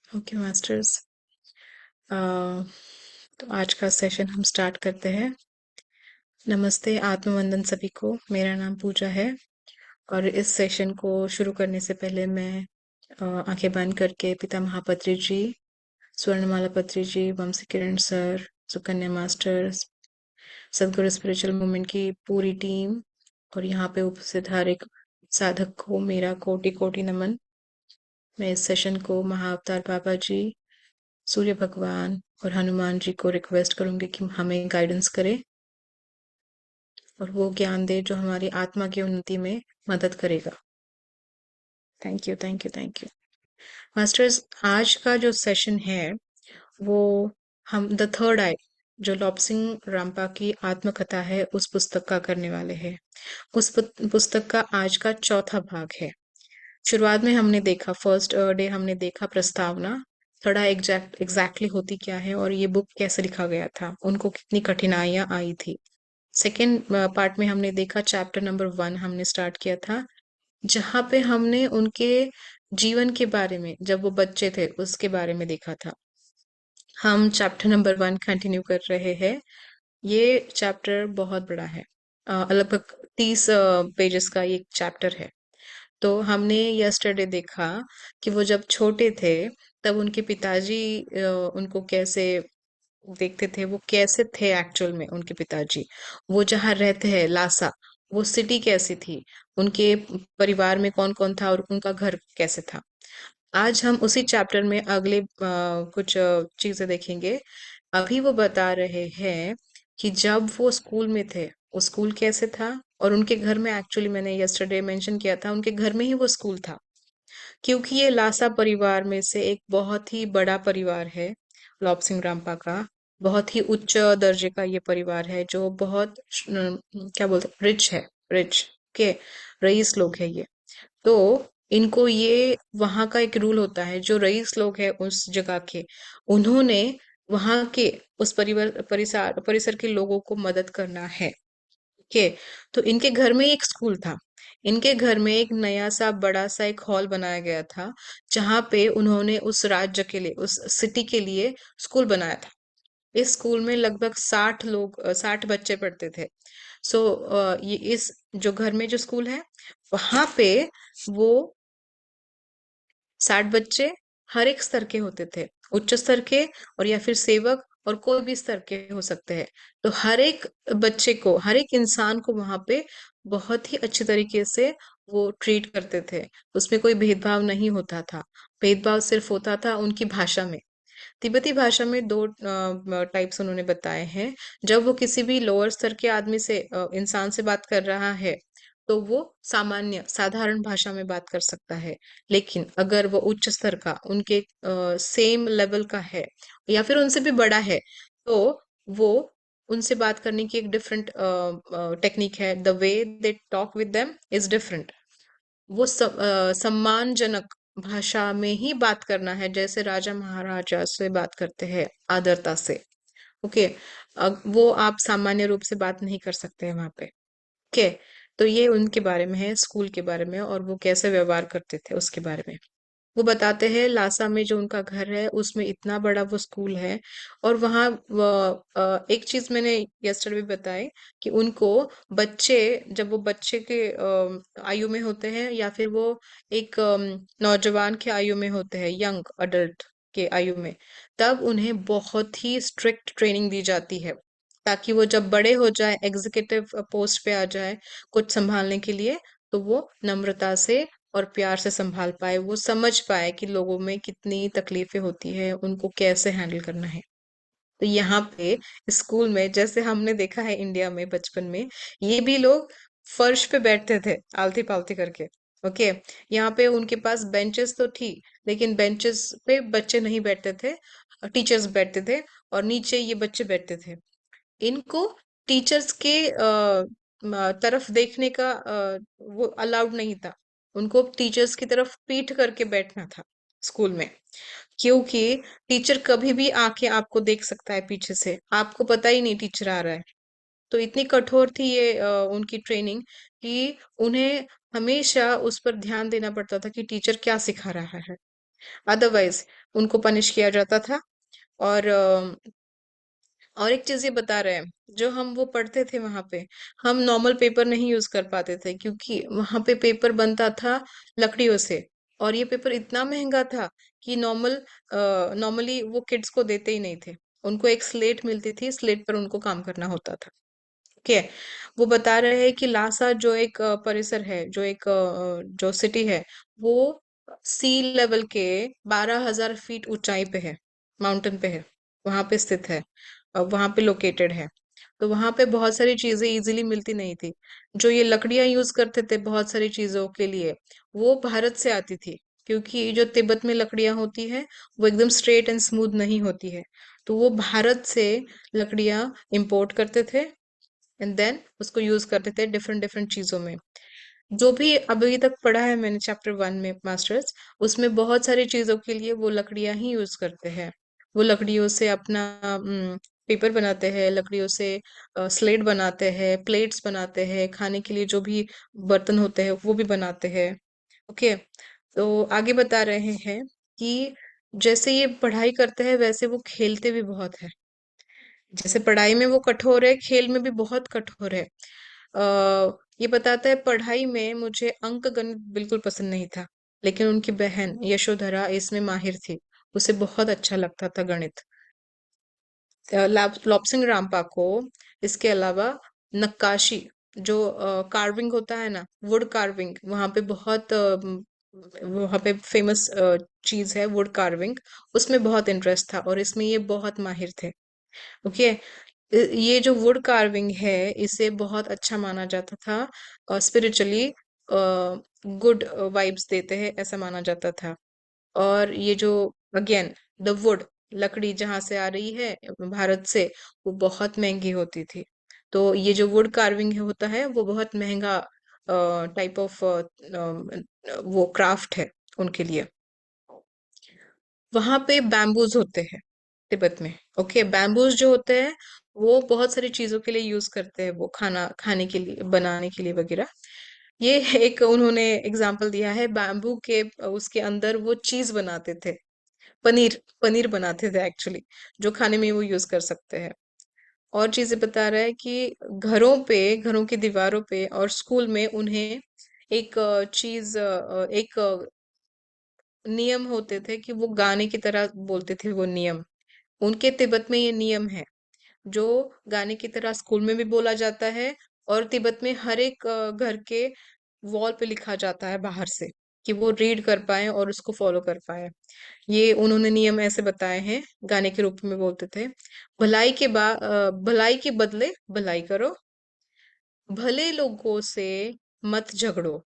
Okay masters. तो आज का सेशन हम स्टार्ट करते हैं। नमस्ते, आत्मवंदन सभी को। मेरा नाम पूजा है और इस सेशन को शुरू करने से पहले मैं आंखें बंद करके पिता महापत्री जी, स्वर्णमाला पत्री जी, वंशी किरण सर, सुकन्या मास्टर्स, सदगुरु स्पिरिचुअल मूवमेंट की पूरी टीम और यहाँ पे उपस्थित हर एक साधक को मेरा कोटि कोटि नमन। मैं इस सेशन को महाअवतार बाबा जी, सूर्य भगवान और हनुमान जी को रिक्वेस्ट करूंगी कि हमें गाइडेंस करे और वो ज्ञान दे जो हमारी आत्मा की उन्नति में मदद करेगा। Thank you, thank you, thank you. Masters, आज का जो सेशन है वो हम द थर्ड आई, जो लॉपसिंग रामपा की आत्मकथा है, उस पुस्तक का करने वाले हैं। उस पुस्तक का आज का चौथा भाग है। शुरुआत में हमने देखा, फर्स्ट डे हमने देखा प्रस्तावना, थोड़ा एग्जैक्टली होती क्या है और ये बुक कैसे लिखा गया था, उनको कितनी कठिनाइयां आई थी। सेकेंड पार्ट में हमने देखा चैप्टर नंबर 1 हमने स्टार्ट किया था, जहाँ पे हमने उनके जीवन के बारे में, जब वो बच्चे थे उसके बारे में देखा था। हम चैप्टर नंबर 1 कंटिन्यू कर रहे हैं। ये चैप्टर बहुत बड़ा है, लगभग 30 पेजेस का ये चैप्टर है। तो हमने यस्टरडे देखा कि वो जब छोटे थे तब उनके पिताजी उनको कैसे देखते थे, वो कैसे थे एक्चुअल में उनके पिताजी, वो जहाँ रहते हैं लासा, वो सिटी कैसी थी, उनके परिवार में कौन कौन था और उनका घर कैसे था। आज हम उसी चैप्टर में अगले कुछ चीजें देखेंगे। अभी वो बता रहे हैं कि जब वो स्कूल में थे, वो स्कूल कैसे था, और उनके घर में, एक्चुअली मैंने यस्टरडे मेंशन किया था, उनके घर में ही वो स्कूल था। क्योंकि ये लासा परिवार में से एक बहुत ही बड़ा परिवार है, लॉब सिंह रामपा का। बहुत ही उच्च दर्जे का ये परिवार है, जो बहुत क्या बोलते हैं, रिच है, रिच के रईस लोग है ये। तो इनको ये, वहां का एक रूल होता है, जो रईस लोग हैं उस जगह के, उन्होंने वहां के उस परिवार परिसर के लोगों को मदद करना है। के तो इनके घर में एक स्कूल था। इनके घर में एक नया सा बड़ा सा एक हॉल बनाया गया था, जहां पे उन्होंने उस राज्य के लिए, उस सिटी के लिए स्कूल बनाया था। इस स्कूल में लगभग 60 लोग, 60 बच्चे पढ़ते थे। सो ये इस जो घर में जो स्कूल है, वहां पे वो 60 बच्चे हर एक स्तर के होते थे, उच्च स्तर के और या फिर सेवक, और कोई भी स्तर के हो सकते हैं। तो हर एक बच्चे को, हर एक इंसान को वहां पे बहुत ही अच्छे तरीके से वो ट्रीट करते थे। उसमें कोई भेदभाव नहीं होता था। भेदभाव सिर्फ होता था उनकी भाषा में। तिब्बती भाषा में दो टाइप्स उन्होंने बताए हैं। जब वो किसी भी लोअर स्तर के आदमी से, इंसान से बात कर रहा है, तो वो सामान्य साधारण भाषा में बात कर सकता है। लेकिन अगर वो उच्च स्तर का, उनके सेम लेवल का है या फिर उनसे भी बड़ा है, तो वो उनसे बात करने की एक डिफरेंट टेक्निक है। The way they talk with them is different. वो सम्मानजनक भाषा में ही बात करना है, जैसे राजा महाराजा से बात करते हैं, आदरता से। ओके। वो आप सामान्य रूप से बात नहीं कर सकते हैं वहां पे। ओके। तो ये उनके बारे में है, स्कूल के बारे में, और वो कैसे व्यवहार करते थे उसके बारे में। वो बताते हैं लासा में जो उनका घर है उसमें इतना बड़ा वो स्कूल है। और वहाँ एक चीज मैंने यस्टरडे भी बताई कि उनको बच्चे, जब वो बच्चे के आयु में होते हैं या फिर वो एक नौजवान के आयु में होते हैं, यंग अडल्ट के आयु में, तब उन्हें बहुत ही स्ट्रिक्ट ट्रेनिंग दी जाती है, ताकि वो जब बड़े हो जाए, एग्जीक्यूटिव पोस्ट पे आ जाए कुछ संभालने के लिए, तो वो नम्रता से और प्यार से संभाल पाए, वो समझ पाए कि लोगों में कितनी तकलीफें होती है, उनको कैसे हैंडल करना है। तो यहाँ पे स्कूल में जैसे हमने देखा है इंडिया में बचपन में, ये भी लोग फर्श पे बैठते थे आलती पालती करके। ओके, यहाँ पे उनके पास बेंचेस तो थी, लेकिन बेंचेस पे बच्चे नहीं बैठते थे, टीचर्स बैठते थे, और नीचे ये बच्चे बैठते थे। इनको टीचर्स के तरफ देखने का वो अलाउड नहीं था। उनको टीचर्स की तरफ पीठ करके बैठना था स्कूल में, क्योंकि टीचर कभी भी आके आपको देख सकता है पीछे से, आपको पता ही नहीं टीचर आ रहा है। तो इतनी कठोर थी ये उनकी ट्रेनिंग कि उन्हें हमेशा उस पर ध्यान देना पड़ता था कि टीचर क्या सिखा रहा है, अदरवाइज उनको पनिश किया जाता था। और और एक चीज ये बता रहे हैं, जो हम वो पढ़ते थे वहां पे, हम नॉर्मल पेपर नहीं यूज कर पाते थे, क्योंकि वहां पे पेपर बनता था लकड़ियों से, और ये पेपर इतना महंगा था कि नॉर्मली वो किड्स को देते ही नहीं थे। उनको एक स्लेट मिलती थी, स्लेट पर उनको काम करना होता था। ठीक है। वो बता रहे हैं कि लासा जो एक परिसर है, जो एक जो सिटी है, वो सी लेवल के 12,000 फीट ऊंचाई पे है, माउंटेन पे है, वहां पे स्थित है, वहां पे लोकेटेड है। तो वहां पे बहुत सारी चीजें इजीली मिलती नहीं थी। जो ये लकड़ियां यूज करते थे बहुत सारी चीजों के लिए, वो भारत से आती थी, क्योंकि जो तिब्बत में लकड़ियां होती है वो एकदम स्ट्रेट एंड स्मूथ नहीं होती है। तो वो भारत से लकड़ियां इंपोर्ट करते थे, एंड देन उसको यूज करते थे डिफरेंट डिफरेंट चीजों में। जो भी अभी तक पढ़ा है मैंने चैप्टर 1 में मास्टर्स, उसमें बहुत सारी चीजों के लिए वो लकड़ियां ही यूज करते हैं। वो लकड़ियों से अपना पेपर बनाते हैं, लकड़ियों से स्लेट बनाते हैं, प्लेट्स बनाते हैं, खाने के लिए जो भी बर्तन होते हैं वो भी बनाते हैं। ओके। तो आगे बता रहे हैं कि जैसे ये पढ़ाई करते हैं वैसे वो खेलते भी बहुत है। जैसे पढ़ाई में वो कठोर है, खेल में भी बहुत कठोर है। ये बताता है पढ़ाई में मुझे अंक गणित बिल्कुल पसंद नहीं था, लेकिन उनकी बहन यशोधरा इसमें माहिर थी, उसे बहुत अच्छा लगता था गणित। लॉप्सिंग रामपा को इसके अलावा नक्काशी, जो कार्विंग होता है ना, वुड कार्विंग, वहां पे बहुत वहां पे फेमस चीज है वुड कार्विंग, उसमें बहुत इंटरेस्ट था और इसमें ये बहुत माहिर थे। ओके। ये जो वुड कार्विंग है इसे बहुत अच्छा माना जाता था, स्पिरिचुअली गुड वाइब्स देते हैं ऐसा माना जाता था। और ये जो अगेन द वुड, लकड़ी जहां से आ रही है भारत से, वो बहुत महंगी होती थी। तो ये जो वुड कार्विंग होता है वो बहुत महंगा टाइप ऑफ वो क्राफ्ट है उनके लिए। वहां पे बैम्बूज होते हैं तिब्बत में। ओके, बैम्बूज जो होते हैं वो बहुत सारी चीजों के लिए यूज करते हैं, वो खाना खाने के लिए, बनाने के लिए वगैरह। ये एक उन्होंने एग्जाम्पल दिया है, बैम्बू के उसके अंदर वो चीज बनाते थे, पनीर पनीर बनाते थे एक्चुअली, जो खाने में वो यूज कर सकते हैं। और चीजें बता रहा है कि घरों पे, घरों की दीवारों पे और स्कूल में उन्हें एक चीज, एक नियम होते थे कि वो गाने की तरह बोलते थे वो नियम। उनके तिब्बत में ये नियम है, जो गाने की तरह स्कूल में भी बोला जाता है, और तिब्बत में हर एक घर के वॉल पे लिखा जाता है बाहर से, कि वो रीड कर पाए और उसको फॉलो कर पाए। ये उन्होंने नियम ऐसे बताए हैं, गाने के रूप में बोलते थे। भलाई के बदले भलाई करो, भले लोगों से मत झगड़ो,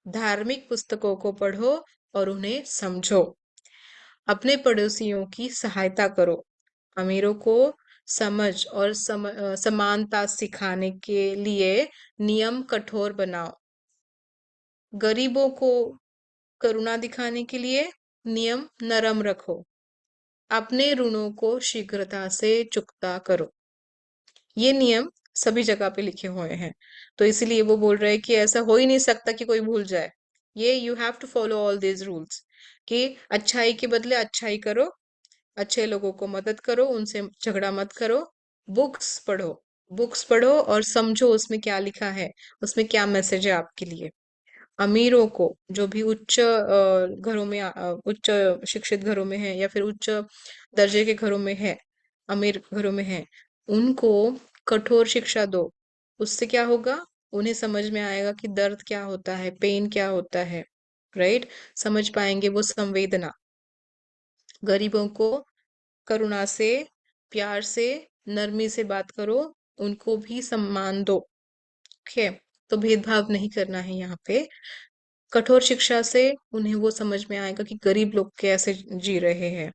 धार्मिक पुस्तकों को पढ़ो और उन्हें समझो, अपने पड़ोसियों की सहायता करो, अमीरों को समझ और समानता सिखाने के लिए नियम कठोर बनाओ, गरीबों को करुणा दिखाने के लिए नियम नरम रखो, अपने ऋणों को शीघ्रता से चुकता करो। ये नियम सभी जगह पे लिखे हुए हैं। तो इसीलिए वो बोल रहे हैं कि ऐसा हो ही नहीं सकता कि कोई भूल जाए, ये you have to follow all these rules. कि अच्छाई के बदले अच्छाई करो, अच्छे लोगों को मदद करो, उनसे झगड़ा मत करो। बुक्स पढ़ो, बुक्स पढ़ो और समझो उसमें क्या लिखा है, उसमें क्या मैसेज है आपके लिए। अमीरों को, जो भी उच्च घरों में उच्च शिक्षित घरों में है या फिर उच्च दर्जे के घरों में है, अमीर घरों में है, उनको कठोर शिक्षा दो। उससे क्या होगा, उन्हें समझ में आएगा कि दर्द क्या होता है, पेन क्या होता है, राइट। समझ पाएंगे वो संवेदना। गरीबों को करुणा से, प्यार से, नरमी से बात करो, उनको भी सम्मान दो। ठीक है, तो भेदभाव नहीं करना है यहाँ पे। कठोर शिक्षा से उन्हें वो समझ में आएगा कि गरीब लोग कैसे जी रहे हैं।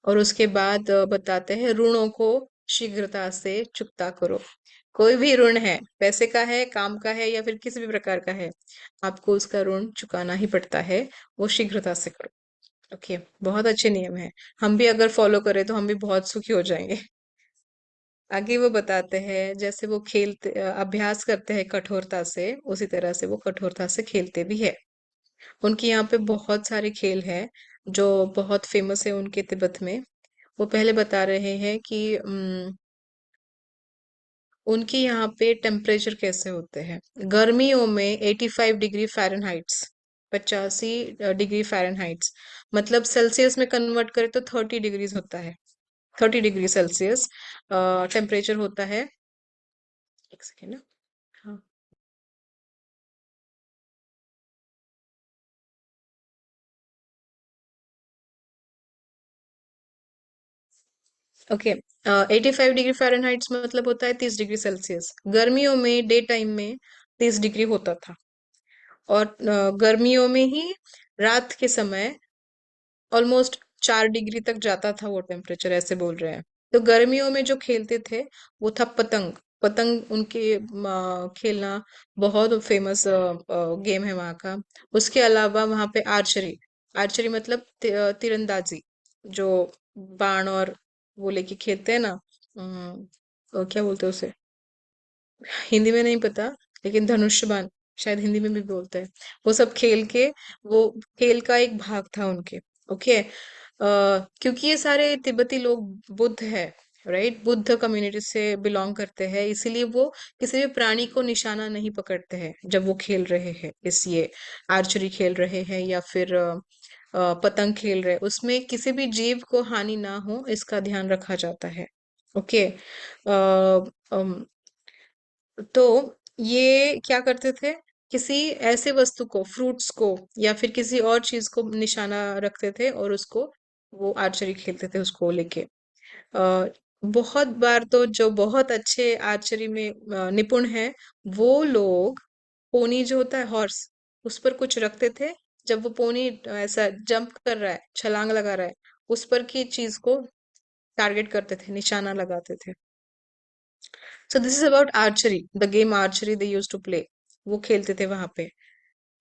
और उसके बाद बताते हैं ऋणों को शीघ्रता से चुकता करो। कोई भी ऋण है, पैसे का है, काम का है या फिर किसी भी प्रकार का है, आपको उसका ऋण चुकाना ही पड़ता है। वो शीघ्रता से करो। ओके, बहुत अच्छे नियम है। हम भी अगर फॉलो करें तो हम भी बहुत सुखी हो जाएंगे। आगे वो बताते हैं जैसे वो खेलते अभ्यास करते हैं कठोरता से, उसी तरह से वो कठोरता से खेलते भी है। उनके यहाँ पे बहुत सारे खेल हैं जो बहुत फेमस है उनके तिब्बत में। वो पहले बता रहे हैं कि उनके यहाँ पे टेम्परेचर कैसे होते हैं। गर्मियों में 85 डिग्री फ़ारेनहाइट्स, 85 डिग्री फ़ारेनहाइट्स, मतलब सेल्सियस में कन्वर्ट करें तो 30 डिग्रीज होता है। 30 डिग्री सेल्सियस टेम्परेचर होता है। एक सेकेंड ना। हाँ, ओके। 85 डिग्री फ़ारेनहाइट्स मतलब होता है 30 डिग्री सेल्सियस। गर्मियों में डे टाइम में 30 डिग्री होता था। और गर्मियों में ही रात के समय ऑलमोस्ट 4 डिग्री तक जाता था वो टेम्परेचर, ऐसे बोल रहे हैं। तो गर्मियों में जो खेलते थे वो था पतंग। पतंग उनके खेलना बहुत फेमस गेम है वहाँ का। उसके अलावा वहाँ पे आर्चरी, आर्चरी मतलब तीरंदाजी, जो बाण और वो लेके खेलते हैं ना। क्या बोलते हैं उसे, हिंदी में नहीं पता, लेकिन धनुष बाण शायद हिंदी में भी बोलते हैं। वो सब खेल के, वो खेल का एक भाग था उनके। ओके, क्योंकि ये सारे तिब्बती लोग बुद्ध है, राइट, बुद्ध कम्युनिटी से बिलोंग करते हैं, इसीलिए वो किसी भी प्राणी को निशाना नहीं पकड़ते हैं जब वो खेल रहे हैं। इस ये आर्चरी खेल रहे हैं या फिर पतंग खेल रहे हैं, उसमें किसी भी जीव को हानि ना हो इसका ध्यान रखा जाता है। ओके, तो ये क्या करते थे, किसी ऐसे वस्तु को, फ्रूट्स को या फिर किसी और चीज को निशाना रखते थे और उसको वो आर्चरी खेलते थे उसको लेके। अ, बहुत बार तो जो बहुत अच्छे आर्चरी में निपुण है, वो लोग पोनी जो होता है हॉर्स, उस पर कुछ रखते थे। जब वो पोनी ऐसा जंप कर रहा है, छलांग लगा रहा है, उस पर की चीज को टारगेट करते थे, निशाना लगाते थे। So this is about archery, the game archery they use to play. वो खेलते थे वहां पे।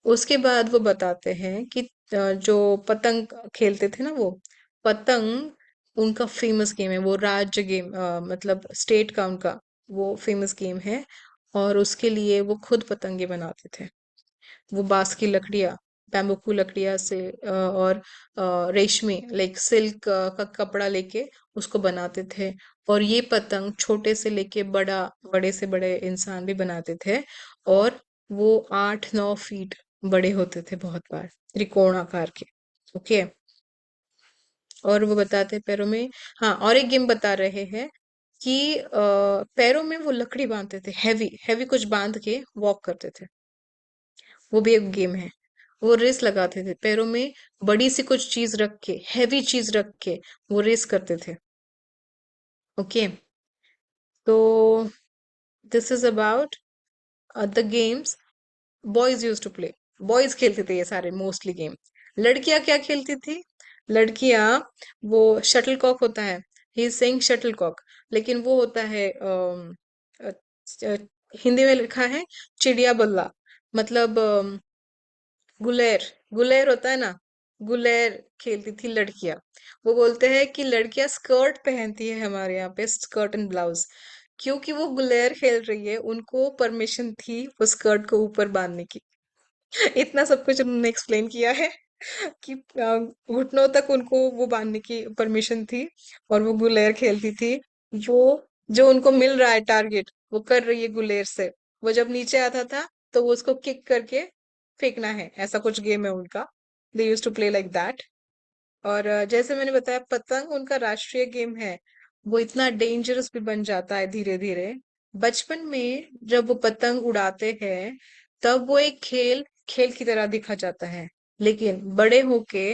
उसके बाद वो बताते हैं कि जो पतंग खेलते थे ना, वो पतंग उनका फेमस गेम है। वो राज्य गेम, मतलब स्टेट का उनका वो फेमस गेम है। और उसके लिए वो खुद पतंगे बनाते थे। वो बांस की लकड़ियाँ, बैम्बू लकड़ियाँ से और रेशमी लाइक सिल्क का कपड़ा लेके उसको बनाते थे। और ये पतंग छोटे से लेके बड़े से बड़े इंसान भी बनाते थे। और वो 8-9 फीट बड़े होते थे बहुत बार, त्रिकोण आकार के। ओके, और वो बताते हैं पैरों में। हाँ, और एक गेम बता रहे हैं कि पैरों में वो लकड़ी बांधते थे, हैवी हैवी कुछ बांध के वॉक करते थे। वो भी एक गेम है। वो रेस लगाते थे पैरों में, बड़ी सी कुछ चीज रख के, हैवी चीज रख के वो रेस करते थे। ओके, तो this is about the games boys use to play. Boys खेलते थे ये सारे मोस्टली गेम। लड़कियां क्या खेलती थी, लड़कियां वो शटल कॉक होता है, he is saying shuttlecock, लेकिन वो होता है अ, अ, हिंदी में लिखा है चिड़िया बल्ला, मतलब गुलेर। गुलेर होता है ना, गुलेर खेलती थी लड़कियां। वो बोलते हैं कि लड़कियां स्कर्ट पहनती है हमारे यहाँ पे, स्कर्ट एंड ब्लाउज, क्योंकि वो गुलेर खेल रही है, उनको परमिशन थी वो स्कर्ट को ऊपर बांधने की। इतना सब कुछ उन्होंने एक्सप्लेन किया है। कि घुटनों तक उनको वो बांधने की परमिशन थी। और वो गुलेर खेलती थी। वो जो उनको मिल रहा है टारगेट, वो कर रही है गुलेर से। वो जब नीचे आता था तो वो उसको किक करके फेंकना है, ऐसा कुछ गेम है उनका। They use to play like that. और जैसे मैंने बताया, पतंग उनका राष्ट्रीय गेम है। वो इतना डेंजरस भी बन जाता है धीरे धीरे। बचपन में जब वो पतंग उड़ाते हैं, तब वो एक खेल खेल की तरह दिखा जाता है। लेकिन बड़े होके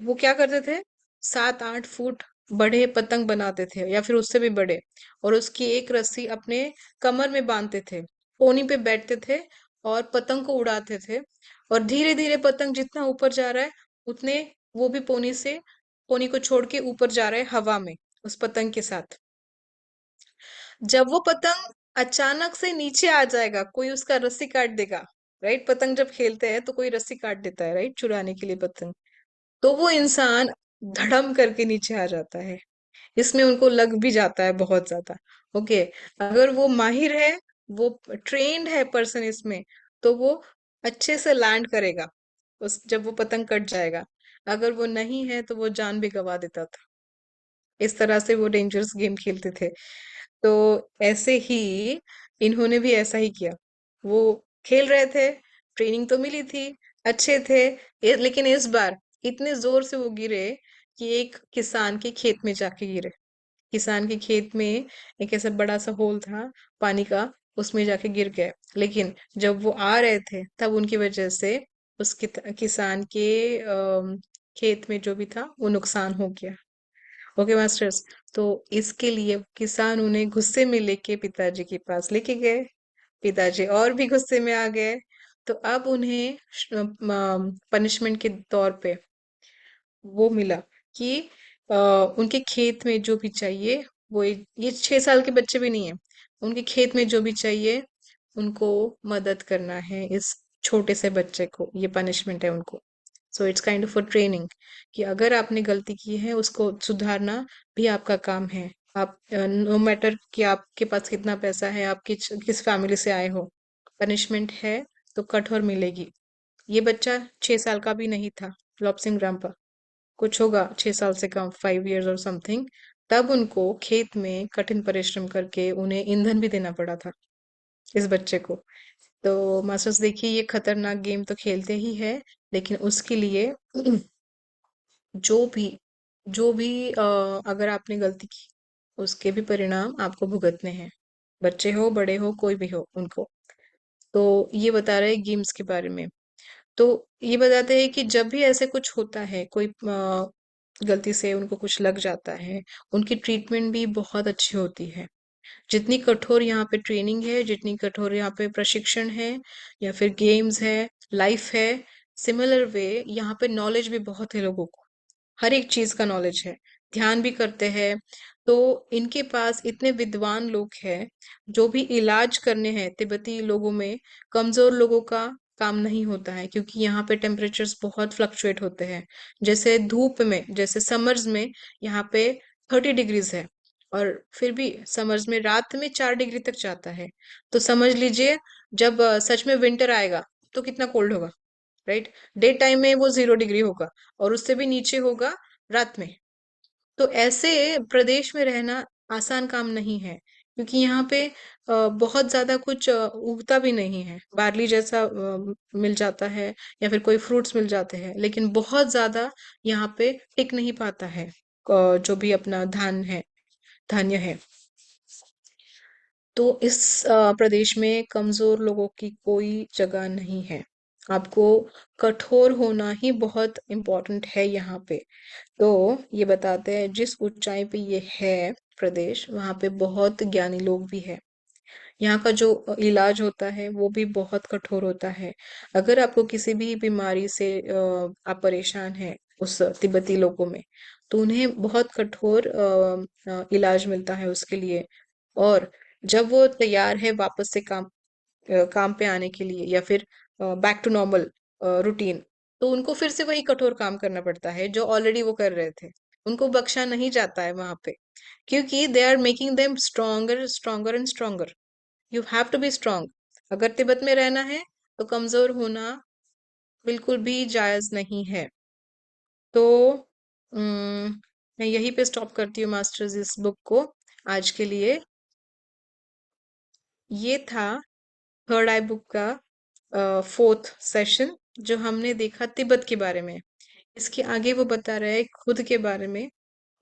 वो क्या करते थे, 7-8 फुट बड़े पतंग बनाते थे या फिर उससे भी बड़े। और उसकी एक रस्सी अपने कमर में बांधते थे, पोनी पे बैठते थे और पतंग को उड़ाते थे। और धीरे धीरे पतंग जितना ऊपर जा रहा है, उतने वो भी पोनी को छोड़ के ऊपर जा रहा है हवा में, उस पतंग के साथ। जब वो पतंग अचानक से नीचे आ जाएगा, कोई उसका रस्सी काट देगा। राइट, पतंग जब खेलते हैं तो कोई रस्सी काट देता है, राइट, चुराने के लिए पतंग। तो वो इंसान धड़म करके नीचे आ जाता है। इसमें उनको लग भी जाता है बहुत ज्यादा। ओके, अगर वो माहिर है, वो ट्रेन्ड है पर्सन इसमें, तो वो अच्छे से लैंड करेगा उस जब वो पतंग कट जाएगा। अगर वो नहीं है तो वो जान भी गंवा देता था। इस तरह से वो डेंजरस गेम खेलते थे। तो ऐसे ही इन्होंने भी ऐसा ही किया। वो खेल रहे थे, ट्रेनिंग तो मिली थी, अच्छे थे। लेकिन इस बार इतने जोर से वो गिरे कि एक किसान के खेत में जाके गिरे। किसान के खेत में एक ऐसा बड़ा सा होल था पानी का, उसमें जाके गिर गए। लेकिन जब वो आ रहे थे तब उनकी वजह से उस किसान के खेत में जो भी था वो नुकसान हो गया। Okay masters. तो इसके लिए किसान उन्हें गुस्से में लेके पिताजी के पास लेके गए। पिताजी और भी गुस्से में आ गए। तो अब उन्हें पनिशमेंट के तौर पे वो मिला कि उनके खेत में जो भी चाहिए, वो ये 6 साल के बच्चे भी नहीं है, उनके खेत में जो भी चाहिए उनको मदद करना है। इस छोटे से बच्चे को ये पनिशमेंट है उनको। So it's kind of a training कि अगर आपने गलती की है उसको सुधारना भी आपका काम है। आप नो मैटर कि आपके पास कितना पैसा है, आप किस फैमिली से आए हो, पनिशमेंट है तो कठोर मिलेगी। ये बच्चा 6 साल का भी नहीं था, लॉप्सिंग रामपा, कुछ होगा 6 साल से कम, 5 इयर्स और समथिंग। तब उनको खेत में कठिन परिश्रम करके उन्हें ईंधन भी देना पड़ा था इस बच्चे को। तो मास्टर्स देखिए, ये खतरनाक गेम तो खेलते ही है, लेकिन उसके लिए जो भी जो भी अगर आपने गलती की, उसके भी परिणाम आपको भुगतने हैं। बच्चे हो बड़े हो कोई भी हो उनको। तो ये बता रहे हैं गेम्स के बारे में। तो ये बताते हैं कि जब भी ऐसे कुछ होता है, कोई गलती से उनको कुछ लग जाता है, उनकी ट्रीटमेंट भी बहुत अच्छी होती है। जितनी कठोर यहाँ पे ट्रेनिंग है, जितनी कठोर यहाँ पे प्रशिक्षण है या फिर गेम्स है, लाइफ है, सिमिलर वे यहाँ पे नॉलेज भी बहुत है लोगों को। हर एक चीज का नॉलेज है, ध्यान भी करते हैं। तो इनके पास इतने विद्वान लोग हैं जो भी इलाज करने हैं तिब्बती लोगों में। कमजोर लोगों का काम नहीं होता है, क्योंकि यहाँ पे टेम्परेचर्स बहुत फ्लक्चुएट होते हैं। जैसे धूप में, जैसे समर्स में यहाँ पे 30 डिग्रीज है, और फिर भी समर्स में रात में 4 डिग्री तक जाता है। तो समझ लीजिए, जब सच में विंटर आएगा तो कितना कोल्ड होगा। राइट, डे टाइम में वो 0 डिग्री होगा और उससे भी नीचे होगा रात में। तो ऐसे प्रदेश में रहना आसान काम नहीं है, क्योंकि यहाँ पे बहुत ज्यादा कुछ उगता भी नहीं है। बार्ली जैसा मिल जाता है या फिर कोई फ्रूट्स मिल जाते हैं, लेकिन बहुत ज्यादा यहाँ पे टिक नहीं पाता है। जो भी अपना धान्य है। तो इस प्रदेश में कमजोर लोगों की कोई जगह नहीं है। आपको कठोर होना ही बहुत इम्पोर्टेंट है यहाँ पे। तो ये बताते हैं, जिस ऊंचाई पे ये है प्रदेश, वहां पे बहुत ज्ञानी लोग भी है। यहाँ का जो इलाज होता है वो भी बहुत कठोर होता है। अगर आपको किसी भी बीमारी से आप परेशान हैं उस तिब्बती लोगों में, तो उन्हें बहुत कठोर इलाज मिलता है उसके लिए। और जब वो तैयार है वापस से काम पे आने के लिए, या फिर बैक टू नॉर्मल रूटीन, तो उनको फिर से वही कठोर काम करना पड़ता है जो ऑलरेडी वो कर रहे थे। उनको बख्शा नहीं जाता है वहां पे, क्योंकि they are making them stronger stronger and stronger. You have to be strong. अगर तिब्बत में रहना है तो कमजोर होना बिल्कुल भी जायज नहीं है। तो मैं यहीं पे स्टॉप करती हूँ मास्टर्स इस बुक को आज के लिए। ये था थर्ड आई बुक का फोर्थ सेशन, जो हमने देखा तिब्बत के बारे में। इसके आगे वो बता रहा है खुद के बारे में,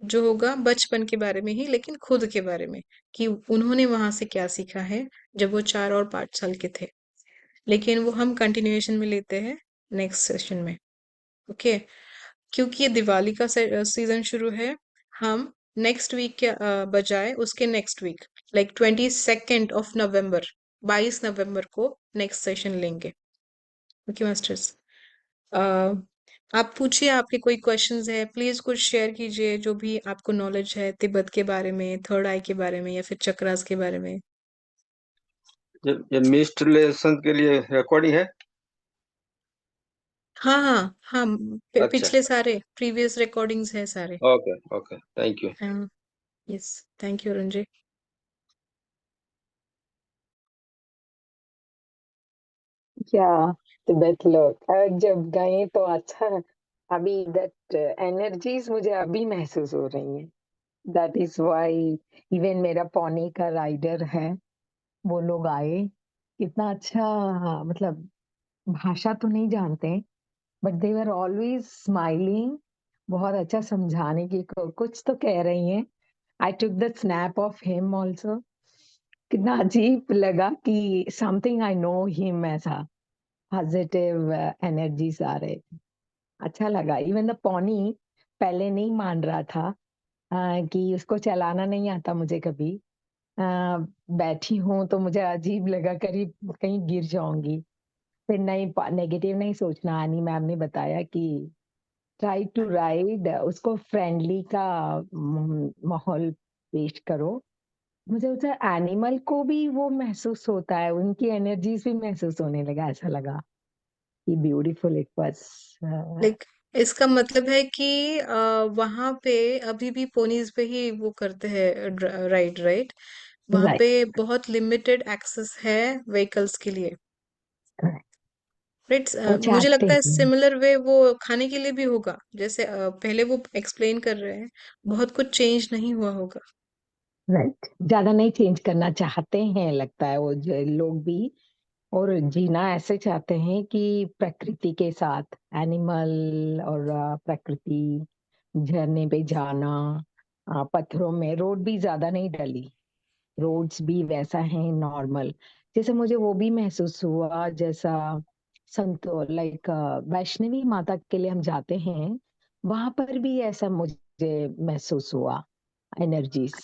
जो होगा बचपन के बारे में ही, लेकिन खुद के बारे में, कि उन्होंने वहां से क्या सीखा है जब वो 4 और 5 साल के थे। लेकिन वो हम कंटिन्यूएशन में लेते हैं नेक्स्ट सेशन में। ओके, क्योंकि ये दिवाली का सीजन शुरू है, हम नेक्स्ट वीक के बजाय उसके नेक्स्ट वीक, लाइक 22 नवंबर, 22 नवंबर को नेक्स्ट सेशन लेंगे। ओके मास्टर्स, आप पूछिए, आपके कोई क्वेश्चंस है प्लीज कुछ शेयर कीजिए, जो भी आपको नॉलेज है तिब्बत के बारे में, थर्ड आई के बारे में, या फिर चक्रास के बारे में। ये मिस्ड लेसन के लिए रिकॉर्डिंग है? हाँ हाँ हाँ, अच्छा, पिछले सारे प्रीवियस रिकॉर्डिंग्स है सारे। Okay okay, thank you. हाँ, यस, थैंक यू रंजय। या तिब्बत लोग जब गए तो अच्छा। अभी दैट एनर्जीज मुझे अभी महसूस हो रही हैं। दैट इज व्हाई इवन मेरा पौनी का राइडर है, वो लोग आए। कितना अच्छा, मतलब भाषा तो नहीं जानते, but they were always smiling. बहुत अच्छा समझाने की कुछ तो कह रही हैं। I took the snap of him also. कितना अजीब लगा कि समथिंग आई नो हिम, ऐसा पॉजिटिव एनर्जीज आ रहे थे। अच्छा लगा। इवन द पोनी पहले नहीं मान रहा था, कि उसको चलाना नहीं आता मुझे कभी। अ, बैठी हूँ तो मुझे अजीब लगा, करीब कहीं गिर जाऊंगी। फिर नहीं, नेगेटिव नहीं सोचना। आनी मैम ने बताया कि ट्राई टू राइड, उसको फ्रेंडली का माहौल पेश करो। मुझे उसे एनिमल को भी वो महसूस होता है, उनकी एनर्जीज भी महसूस होने लगा। ऐसा लगा कि ब्यूटीफुल इट वाज। लाइक इसका मतलब है कि वहां पे अभी भी पोनीज पे ही वो करते हैं राइड, राइट? वहां राइट। पे बहुत लिमिटेड एक्सेस है व्हीकल्स के लिए, राइट? वो मुझे चाहते लगता है हैं। सिमिलर वे वो खाने के लिए भी होगा, जैसे पहले वो एक्सप्लेन कर रहे हैं, बहुत कुछ चेंज नहीं हुआ होगा। राइट, ज्यादा नहीं चेंज करना चाहते हैं लगता है वो लोग भी। और जीना ऐसे चाहते हैं कि प्रकृति के साथ, एनिमल और प्रकृति, झरने पे जाना, पत्थरों में रोड भी ज्यादा नहीं डली, रोड्स भी वैसा है नॉर्मल। जैसे मुझे वो भी महसूस हुआ, जैसा संतो लाइक वैष्णवी माता के लिए हम जाते हैं, वहां पर भी ऐसा मुझे महसूस हुआ एनर्जीज।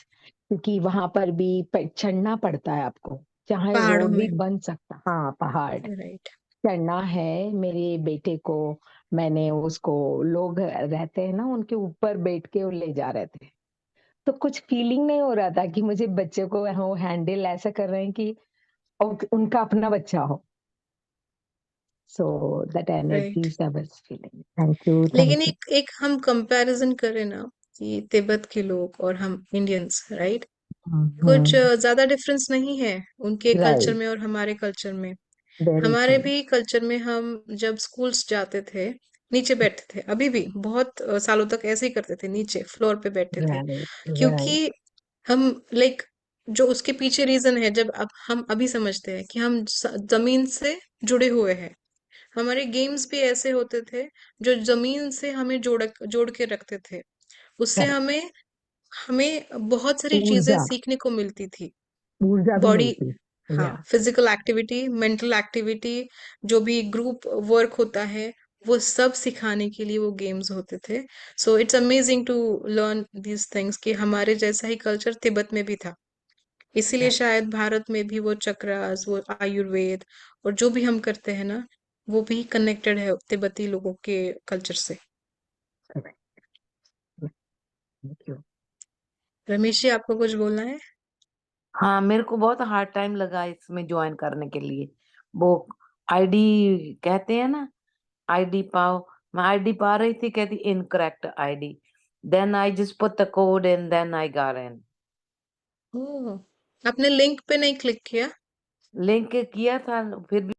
क्योंकि वहां पर भी चढ़ना पड़ता है आपको, चाहे पहाड़ों रोड भी में, बन सकता। हाँ, पहाड़ राइट। चढ़ना है। मेरे बेटे को, मैंने उसको, लोग रहते हैं ना उनके ऊपर बैठ के वो ले जा रहे थे, तो कुछ फीलिंग नहीं हो रहा था कि मुझे बच्चे को वो हैंडल ऐसा कर रहे हैं कि उनका अपना बच्चा हो। So that right, energies I was feeling. Thank you, लेकिन थैंक यू। एक एक हम कंपैरिजन करें ना, कि तिब्बत के लोग और हम इंडियंस, राइट? कुछ ज्यादा डिफरेंस नहीं है उनके कल्चर राइट, में और हमारे कल्चर में। वेरी हमारे ट्रू। भी कल्चर में हम जब स्कूल्स जाते थे, नीचे बैठते थे, अभी भी बहुत सालों तक ऐसे ही करते थे, नीचे फ्लोर पे बैठते थे। राइट, राइट, क्योंकि हम, लाइक, जो उसके पीछे रीजन है, जब अब हम अभी समझते हैं कि हम जमीन से जुड़े हुए हैं। हमारे गेम्स भी ऐसे होते थे जो जमीन से हमें जोड़ के रखते थे। उससे करेक्ट। हमें हमें बहुत सारी चीजें ऊर्जा, सीखने को मिलती थी। ऊर्जा भी बॉडी, मिलती। हाँ, या फिजिकल एक्टिविटी, मेंटल एक्टिविटी, जो भी ग्रुप वर्क होता है, वो सब सिखाने के लिए वो गेम्स होते थे। So it's amazing to learn these things, कि हमारे जैसा ही कल्चर तिब्बत में भी था। इसीलिए शायद भारत में भी वो चक्रास, वो आयुर्वेद, और जो भी हम करते हैं ना, वो भी कनेक्टेड है तिब्बती लोगों के कल्चर से। Correct. Thank you. Ramesh ji, आपको कुछ बोलना है? हाँ, मेरे को बहुत हार्ड टाइम लगा इसमें ज्वाइन करने के लिए। वो आईडी कहते हैं ना, आईडी पाओ। मैं आईडी पा रही थी, कहती incorrect ID. Then I just put the code and then I got in. Oh, आपने लिंक पे नहीं क्लिक किया? लिंक किया था, फिर